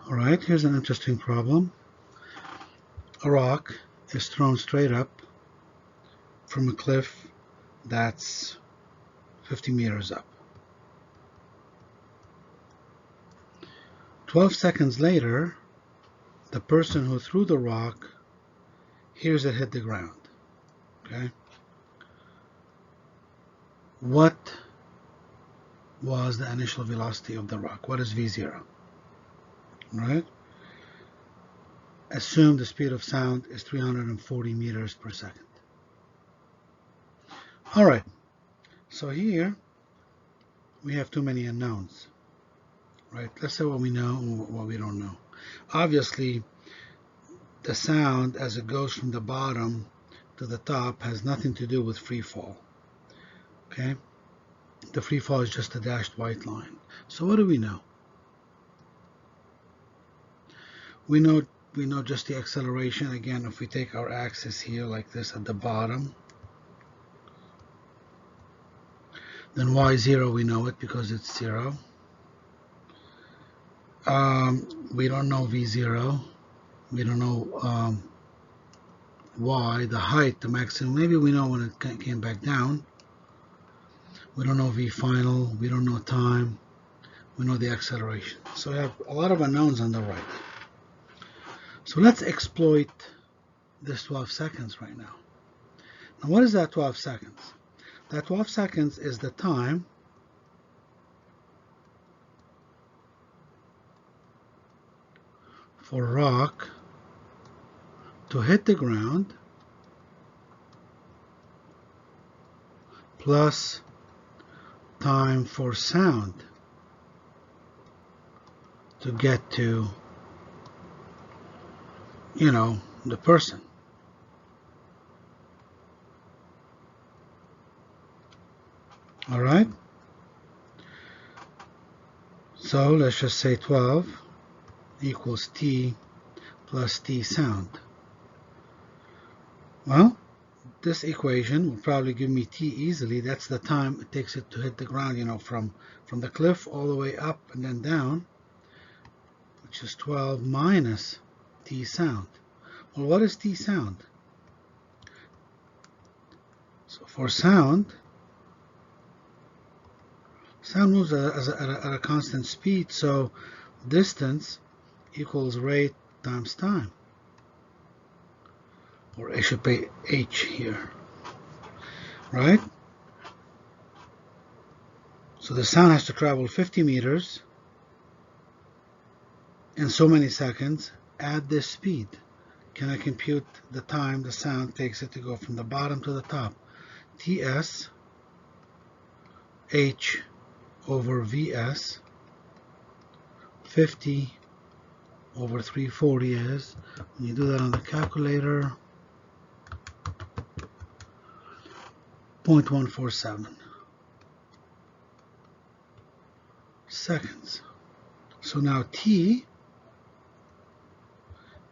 Alright, here's an interesting problem. A rock is thrown straight up from a cliff that's 50 meters up. 12 seconds later, the person who threw the rock hears it hit the ground. Okay? What was the initial velocity of the rock? What is V0? Right? Assume the speed of sound is 340 meters per second. Alright, so here we have too many unknowns. Right? Let's say what we know and what we don't know. Obviously, the sound as it goes from the bottom to the top has nothing to do with free fall. Okay? The free fall is just a dashed white line. So what do we know? We know just the acceleration. Again, if we take our axis here like this at the bottom, then y0 we know it because it's 0. We don't know v0. We don't know y, the height, the maximum. Maybe we know when it came back down. We don't know v final. We don't know time. We know the acceleration. So we have a lot of unknowns on the right. So let's exploit this 12 seconds right now. Now what is that 12 seconds? That 12 seconds is the time for rock to hit the ground plus time for sound to get to, you know, the person. All right? So let's just say 12 equals t plus t sound. Well, this equation will probably give me t easily. That's the time it takes it to hit the ground, you know, from the cliff all the way up and then down, which is 12 minus t sound. Well, what is t sound? So for sound moves at a constant speed, so distance equals rate times time. Or I should pay h here, right? So the sound has to travel 50 meters in so many seconds at this speed. Can I compute the time the sound takes it to go from the bottom to the top? Ts h over Vs, 50 over 340 is, when you do that on the calculator, 0.147 seconds. So now T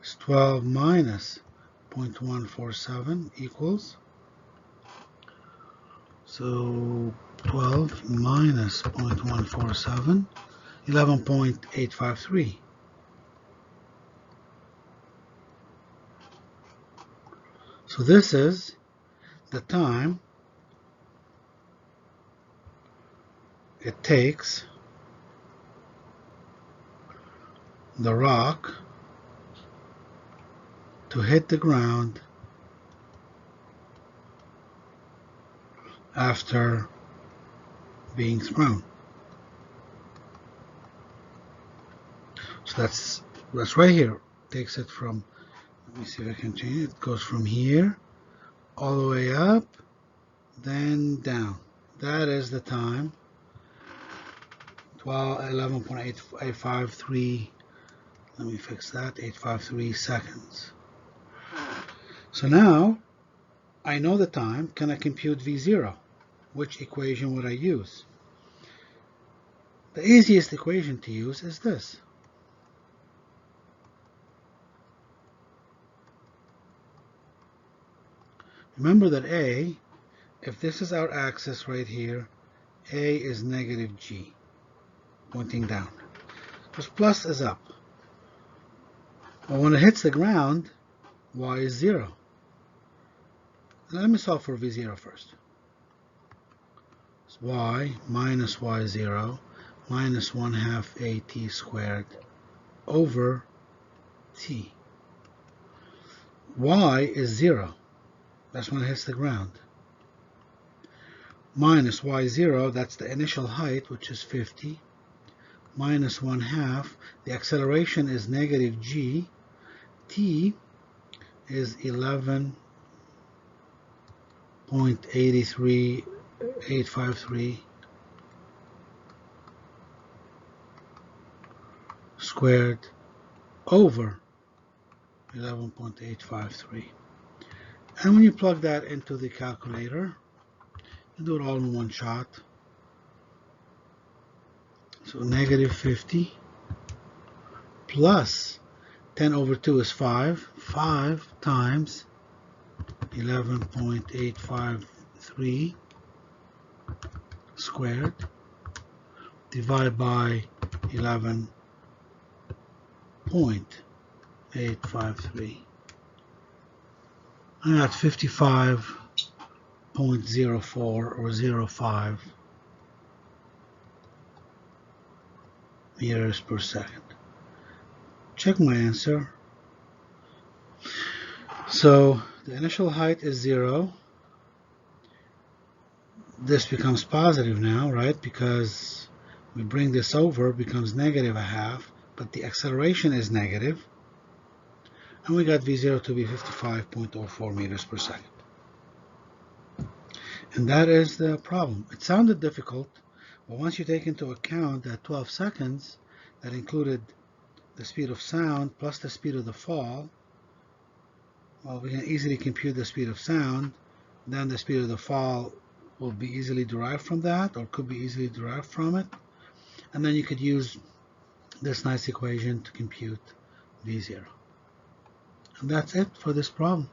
is 12 minus 0.147 equals, so 12 minus 0.147, 11.853. So this is the time it takes the rock to hit the ground after being thrown. So that's right here. Takes it from, let me see if I can change it. It goes from here all the way up, then down. That is the time. 11.853. Let me fix that. 853 seconds. So now I know the time. Can I compute V0? Which equation would I use? The easiest equation to use is this. Remember that A, if this is our axis right here, A is negative G, pointing down. Because plus is up. But when it hits the ground, y is 0. Let me solve for v0 first. It's y minus y0 minus 1/2 at squared over t. Y is 0. That's when it hits the ground. Minus y0, that's the initial height, which is 50. Minus 1/2, the acceleration is negative g. T is 11.83853 squared over 11.853. And when you plug that into the calculator, you do it all in one shot. So negative 50 plus 10 over 2 is 5. 5 times 11.853 squared divided by 11.853. I got 55.04 or 05 meters per second. Check my answer. So the initial height is 0. This becomes positive now, right? Because we bring this over, it becomes negative 1/2, but the acceleration is negative. And we got v0 to be 55.04 meters per second. And that is the problem. It sounded difficult, but once you take into account that 12 seconds, that included the speed of sound plus the speed of the fall, well, we can easily compute the speed of sound. Then the speed of the fall will be easily derived from that, or could be easily derived from it. And then you could use this nice equation to compute v0. And that's it for this problem.